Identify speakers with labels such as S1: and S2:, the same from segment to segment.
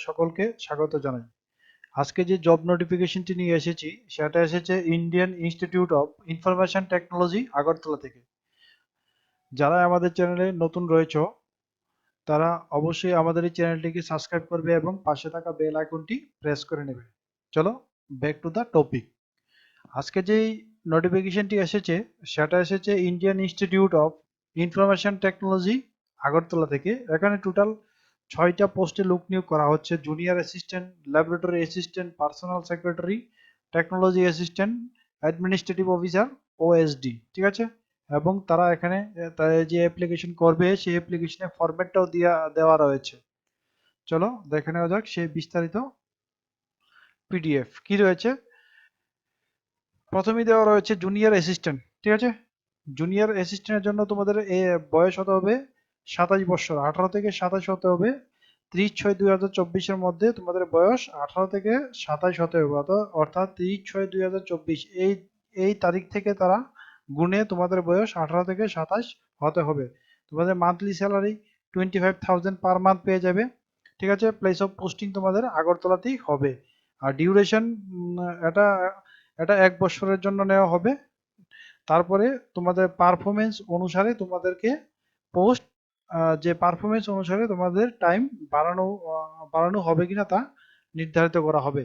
S1: সকলকে স্বাগত জানাই। আজকে যে জব নোটিফিকেশনটি নিয়ে এসেছি সেটা এসেছে Indian institute of information technology Agartala থেকে। যারা আমাদের চ্যানেলে নতুন রয়েছে তারা অবশ্যই আমাদের এই চ্যানেলটিকে সাবস্ক্রাইব করবে এবং পাশে থাকা বেল আইকনটি প্রেস করে নেবে। চলো ব্যাক টু দ্য টপিক। আজকে যেই নোটিফিকেশনটি এসেছে সেটা এসেছে Indian institute of information technology Agartala থেকে। এখানে টোটাল 6টা পোস্টে লোক নিয়োগ করা হচ্ছে: junior assistant, laboratory assistant, personal secretary, technology assistant, administrative officer, OSD. ঠিক আছে, এবং তারা এখানে যে অ্যাপ্লিকেশন করবে সেই অ্যাপ্লিকেশনের ফরম্যাটটাও দেওয়া রয়েছে। চলো দেখে নেওয়া যাক সেই বিস্তারিত পিডিএফ কি রয়েছে। প্রথমেই দেওয়া রয়েছে জুনিয়র অ্যাসিস্ট্যান্ট। ঠিক আছে, জুনিয়র অ্যাসিস্ট্যান্টের জন্য তোমাদের বয়স হতে হবে 27 বছর, 18 থেকে 27 হতে হবে। 30/6/2024 মধ্যে তোমাদের বয়স 18 থেকে 27 হতে হবে, অর্থাৎ 30/6/2024 এই তারিখ থেকে তারা গুণে তোমাদের বয়স 18 থেকে 27 হতে হবে। তোমাদের মান্থলি স্যালারি 25,000 পার মান্থ পেয়ে যাবে। ঠিক আছে, প্লেস অফ পোস্টিং তোমাদের আগরতলাতেই হবে। আর ডিউরেশন এটা এটা 1 বছরের জন্য নেওয়া হবে। তারপরে তোমাদের পারফরমেন্স অনুসারে তোমাদেরকে পোস্ট যে পারফরমেন্স অনুসারে তোমাদের টাইম বাড়ানো হবে কিনা তা নির্ধারিত করা হবে।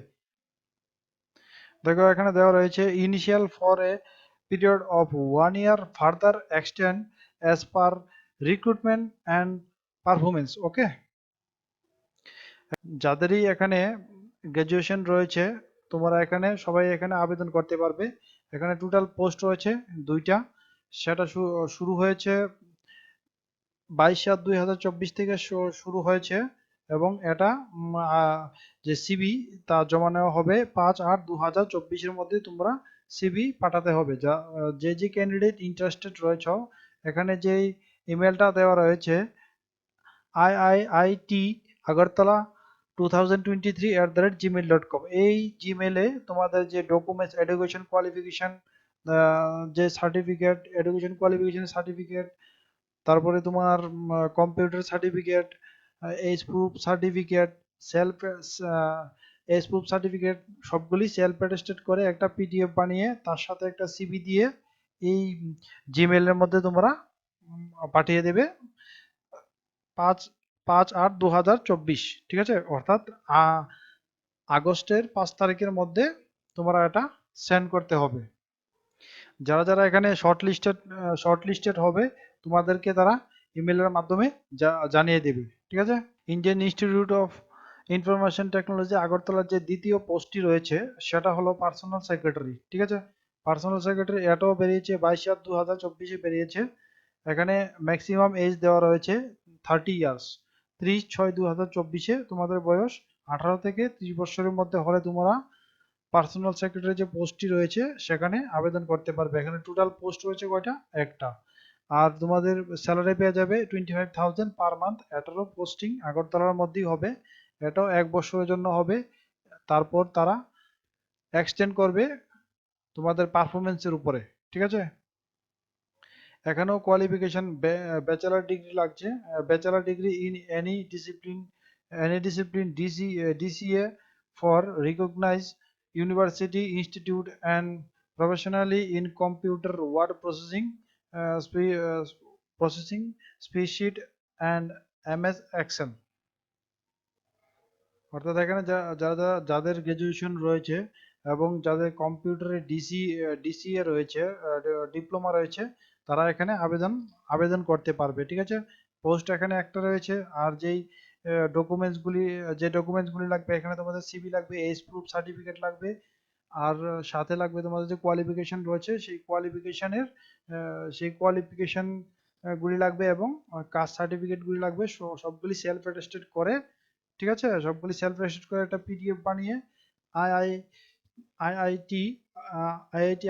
S1: দেখো এখানে দেওয়া রয়েছে initial for a period of 1 year, further extend as per recruitment and performance. Okay, যাদেরই এখানে গ্র্যাজুয়েশন রয়েছে তোমরা এখানে সবাই এখানে আবেদন করতে পারবে। এখানে টোটাল পোস্ট রয়েছে 2টা। সেটা শুরু হয়েছে 22/7/2024 থেকে শুরু হয়েছে এবং এটা যে সিবি তা জমা নেওয়া হবে 5/8/2024 মধ্যে। তোমরা সিবি পাঠাতে হবে। যে ক্যান্ডিডেট ইন্টারেস্টেড রয়েছে এখানে যেই ইমেলটা দেওয়া রয়েছে IIIT আগরতলা 2023@gmail.com, এই জিমেলে তোমাদের যে ডকুমেন্টস, এডুকেশন কোয়ালিফিকেশন, যে সার্টিফিকেট, এডুকেশন কোয়ালিফিকেশন সার্টিফিকেট, তারপরে তোমার computer certificate, age proof certificate, self age proof certificate সবগুলি সেলফ অ্যাটেস্টেড করে একটা পিডিএফ বানিয়ে তার সাথে একটা সিবি দিয়ে এই জিমেলের মধ্যে তোমরা পাঠিয়ে দেবে 5/8/2024। ঠিক আছে, অর্থাৎ আগস্টের 5 তারিখের মধ্যে তোমরা এটা সেন্ড করতে হবে। যারা যারা এখানে শর্টলিস্টেড হবে তোমাদেরকে তারা ইমেলের মাধ্যমে জানিয়ে দেবে। ঠিক আছে, Indian institute of information technology আগরতলার যে দ্বিতীয় পোস্টটি রয়েছে সেটা হলো পার্সোনাল সেক্রেটারি। ঠিক আছে, পার্সোনাল সেক্রেটারি এটাও বেরিয়েছে 22/7/2024 বেরিয়েছে। এখানে ম্যাক্সিমাম এজ দেওয়া রয়েছে 30 ইয়ার্স। 30/6/2024 তোমাদের বয়স 18 থেকে 30 বছরের মধ্যে হলে তোমরা পার্সোনাল সেক্রেটারি যে পোস্টটি রয়েছে সেখানে আবেদন করতে পারবে। এখানে টোটাল পোস্ট রয়েছে কয়টা? একটা। আর তোমাদের স্যালারি পেয়ে যাবে 25,000 পার মান্থ। এটারও পোস্টিং আগরতলার মধ্যেই হবে। এটাও 1 বছরের জন্য হবে। তারপর তারা এক্সটেন্ড করবে তোমাদের পারফরমেন্সের উপরে। ঠিক আছে, এখানেও কোয়ালিফিকেশন ব্যাচেলার ডিগ্রি লাগছে। Bachelor degree in any discipline DCA for recognise university institute and professionally in computer word processing spreadsheet and MS Excel. অর্থাৎ এখানে যাদের গ্র্যাজুয়েশন রয়েছে এবং যাদের কম্পিউটারে ডিসিএ রয়েছে, ডিপ্লোমা রয়েছে, তারা এখানে আবেদন করতে পারবে। ঠিক আছে, পোস্ট এখানে একটা রয়েছে। আর যে ডকুমেন্টসগুলি লাগবে এখানে তোমাদের সিভি লাগবে, এজ প্রুফ সার্টিফিকেট লাগবে, আর সাথে লাগবে তোমাদের যে কোয়ালিফিকেশন রয়েছে সেই কোয়ালিফিকেশন গুলি লাগবে এবং কাস্ট সার্টিফিকেট গুলি লাগবে। সবগুলি সেলফ অ্যাটেস্টেড করে, ঠিক আছে, সবগুলি সেলফ অ্যাটেস্টেড করে একটা পিডিএফ বানিয়ে আইআইটি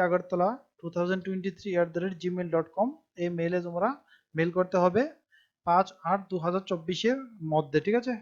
S1: আগরতলা 2023@gmail.com এই মেইলে তোমরা মেল করতে হবে 5/8/2024 মধ্যে। ঠিক আছে,